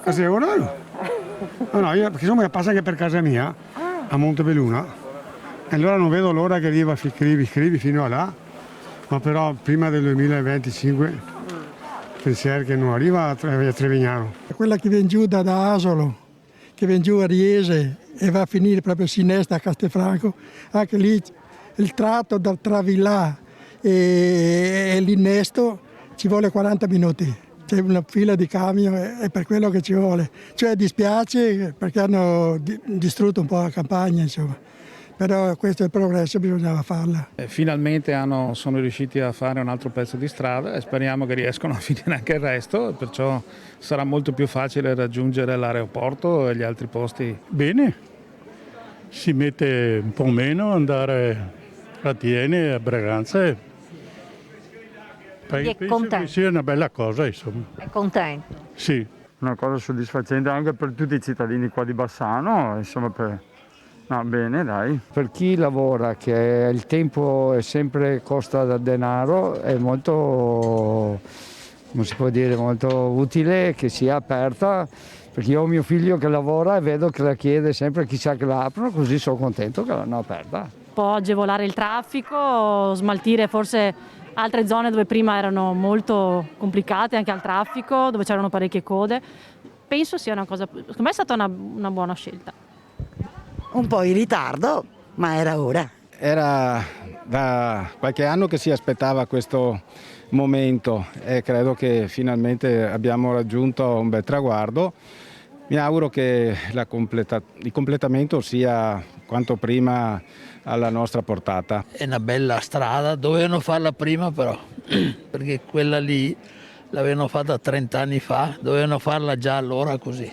A 6 ore? No, io, perché insomma passa anche per casa mia, a Montebelluna, e allora non vedo l'ora che arriva, scrivi fino a là, ma però prima del 2025 pensiamo che non arriva a Trevignano. Quella che viene giù da Asolo, che viene giù a Riese e va a finire proprio a sinistra a Castelfranco, anche lì il tratto da Travillà e l'Innesto ci vuole 40 minuti. C'è una fila di camion e è per quello che ci vuole. Cioè dispiace perché hanno distrutto un po' la campagna, insomma. Però questo è il progresso, bisognava farla. Finalmente sono riusciti a fare un altro pezzo di strada e speriamo che riescano a finire anche il resto, perciò sarà molto più facile raggiungere l'aeroporto e gli altri posti. Bene, si mette un po' meno andare a Tiene e a Braganza. È Penso contento. che sia una bella cosa, insomma. È contento. Sì. Una cosa soddisfacente anche per tutti i cittadini qua di Bassano, insomma, no, bene, dai. Per chi lavora, che il tempo è sempre costa del denaro, è molto, come si può dire, molto utile che sia aperta, perché io ho mio figlio che lavora e vedo che la chiede sempre chissà che la aprono, così sono contento che l'hanno aperta. Può agevolare il traffico, smaltire forse altre zone dove prima erano molto complicate anche al traffico, dove c'erano parecchie code. Penso sia una cosa, secondo me è stata una buona scelta. Un po' in ritardo, ma era ora. Era da qualche anno che si aspettava questo momento e credo che finalmente abbiamo raggiunto un bel traguardo. Mi auguro che il completamento sia quanto prima alla nostra portata. È una bella strada, dovevano farla prima però, perché quella lì l'avevano fatta 30 anni fa, dovevano farla già allora così.